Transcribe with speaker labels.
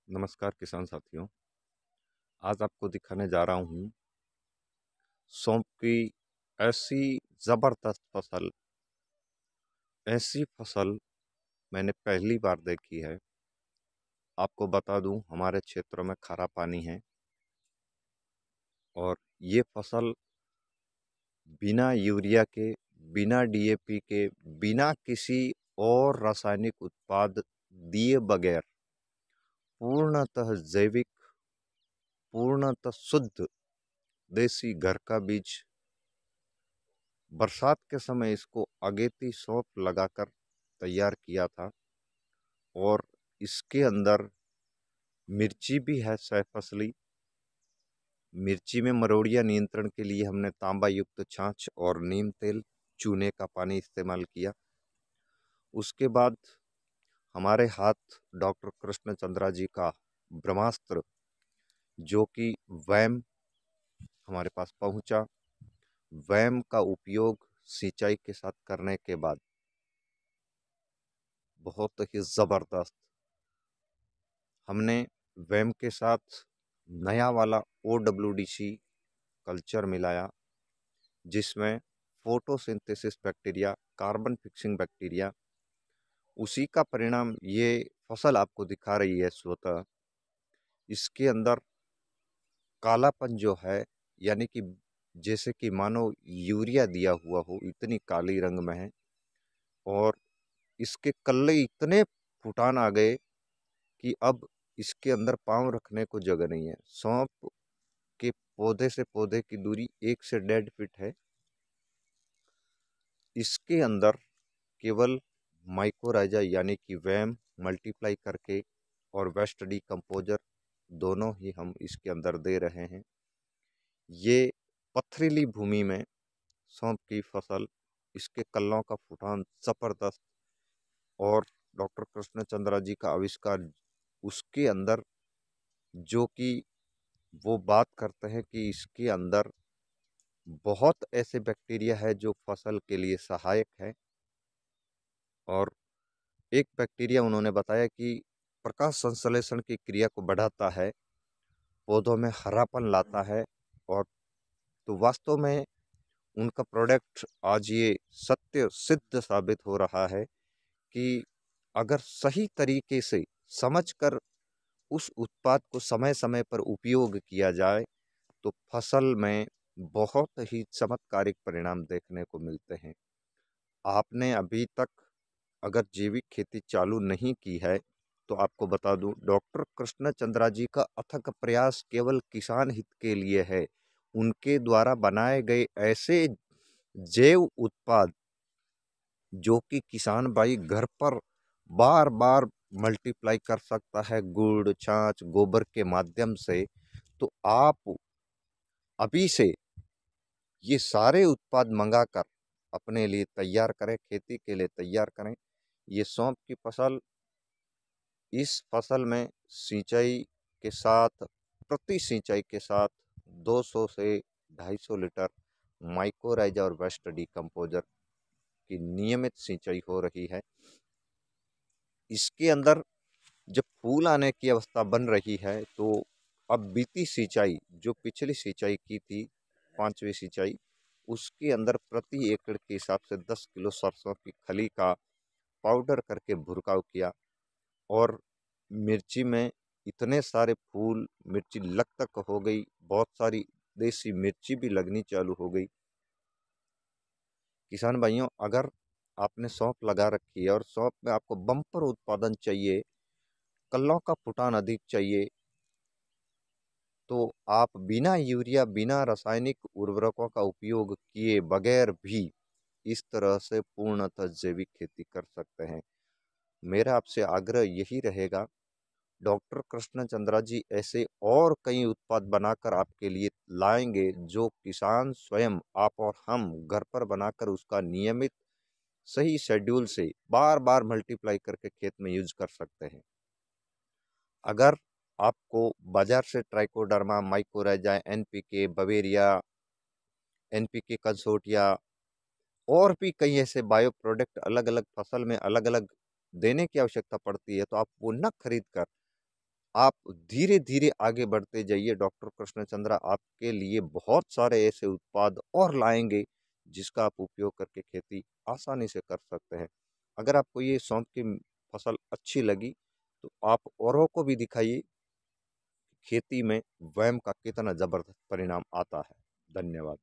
Speaker 1: नमस्कार किसान साथियों। आज आपको दिखाने जा रहा हूँ सौंफ की ऐसी ज़बरदस्त फसल। ऐसी फसल मैंने पहली बार देखी है। आपको बता दूं, हमारे क्षेत्र में खारा पानी है और ये फसल बिना यूरिया के, बिना डीएपी के, बिना किसी और रासायनिक उत्पाद दिए बगैर पूर्णतः जैविक, पूर्णतः शुद्ध देसी घर का बीज, बरसात के समय इसको अगेती सौंफ लगाकर तैयार किया था। और इसके अंदर मिर्ची भी है सह फसली। मिर्ची में मरोड़िया नियंत्रण के लिए हमने तांबा युक्त छाछ और नीम तेल, चूने का पानी इस्तेमाल किया। उसके बाद हमारे हाथ डॉक्टर कृष्ण चंद्रा जी का ब्रह्मास्त्र, जो कि वैम, हमारे पास पहुंचा। वैम का उपयोग सिंचाई के साथ करने के बाद बहुत ही ज़बरदस्त, हमने वैम के साथ नया वाला OWDC कल्चर मिलाया, जिसमें photosynthesis bacteria, carbon fixing bacteria, उसी का परिणाम ये फसल आपको दिखा रही है। स्वतः इसके अंदर कालापन जो है, यानी कि जैसे कि मानो यूरिया दिया हुआ हो, इतनी काली रंग में है। और इसके कल्ले इतने फुटान आ गए कि अब इसके अंदर पाँव रखने को जगह नहीं है। सौंफ के पौधे से पौधे की दूरी 1 से 1.5 फीट है। इसके अंदर केवल माइकोराइजा यानी कि वैम मल्टीप्लाई करके और वेस्ट डीकम्पोजर दोनों ही हम इसके अंदर दे रहे हैं। ये पथरीली भूमि में सौंफ की फसल, इसके कल्लों का फुटान ज़बरदस्त। और डॉक्टर कृष्ण चंद्रा जी का आविष्कार, उसके अंदर जो कि वो बात करते हैं कि इसके अंदर बहुत ऐसे बैक्टीरिया है जो फसल के लिए सहायक है। और एक बैक्टीरिया उन्होंने बताया कि प्रकाश संश्लेषण की क्रिया को बढ़ाता है, पौधों में हरापन लाता है। और तो वास्तव में उनका प्रोडक्ट आज ये सत्य सिद्ध साबित हो रहा है कि अगर सही तरीके से समझकर उस उत्पाद को समय समय पर उपयोग किया जाए तो फसल में बहुत ही चमत्कारिक परिणाम देखने को मिलते हैं। आपने अभी तक अगर जैविक खेती चालू नहीं की है तो आपको बता दूं, डॉक्टर कृष्ण चंद्रा जी का अथक प्रयास केवल किसान हित के लिए है। उनके द्वारा बनाए गए ऐसे जैव उत्पाद जो कि किसान भाई घर पर बार बार मल्टीप्लाई कर सकता है, गुड़, छाछ, गोबर के माध्यम से। तो आप अभी से ये सारे उत्पाद मंगाकर अपने लिए तैयार करें, खेती के लिए तैयार करें। ये सौंफ की फसल, इस फसल में सिंचाई के साथ, प्रति सिंचाई के साथ 200 से 250 लीटर माइकोराइजा और वेस्ट डीकम्पोजर की नियमित सिंचाई हो रही है। इसके अंदर जब फूल आने की अवस्था बन रही है तो अब बीती सिंचाई, जो पिछली सिंचाई की थी, 5वीं सिंचाई, उसके अंदर प्रति एकड़ के हिसाब से 10 किलो सरसों की खली का पाउडर करके भुरकाव किया। और मिर्ची में इतने सारे फूल, मिर्ची लग तक हो गई, बहुत सारी देसी मिर्ची भी लगनी चालू हो गई। किसान भाइयों, अगर आपने सौंफ लगा रखी है और सौंफ में आपको बम्पर उत्पादन चाहिए, कल्लों का फुटान अधिक चाहिए, तो आप बिना यूरिया, बिना रासायनिक उर्वरकों का उपयोग किए बगैर भी इस तरह से पूर्णतः जैविक खेती कर सकते हैं। मेरा आपसे आग्रह यही रहेगा, डॉक्टर कृष्ण चंद्रा जी ऐसे और कई उत्पाद बनाकर आपके लिए लाएंगे जो किसान स्वयं, आप और हम घर पर बनाकर उसका नियमित सही शेड्यूल से बार बार मल्टीप्लाई करके खेत में यूज कर सकते हैं। अगर आपको बाजार से trichoderma, mycorrhiza, NPK, Bavaria, NPK consortia और भी कई ऐसे बायो प्रोडक्ट अलग अलग फसल में अलग अलग देने की आवश्यकता पड़ती है, तो आप वो न खरीद कर आप धीरे धीरे आगे बढ़ते जाइए। डॉक्टर कृष्णचंद्रा आपके लिए बहुत सारे ऐसे उत्पाद और लाएंगे जिसका आप उपयोग करके खेती आसानी से कर सकते हैं। अगर आपको ये सौंफ की फसल अच्छी लगी तो आप औरों को भी दिखाइए खेती में वैम का कितना जबरदस्त परिणाम आता है। धन्यवाद।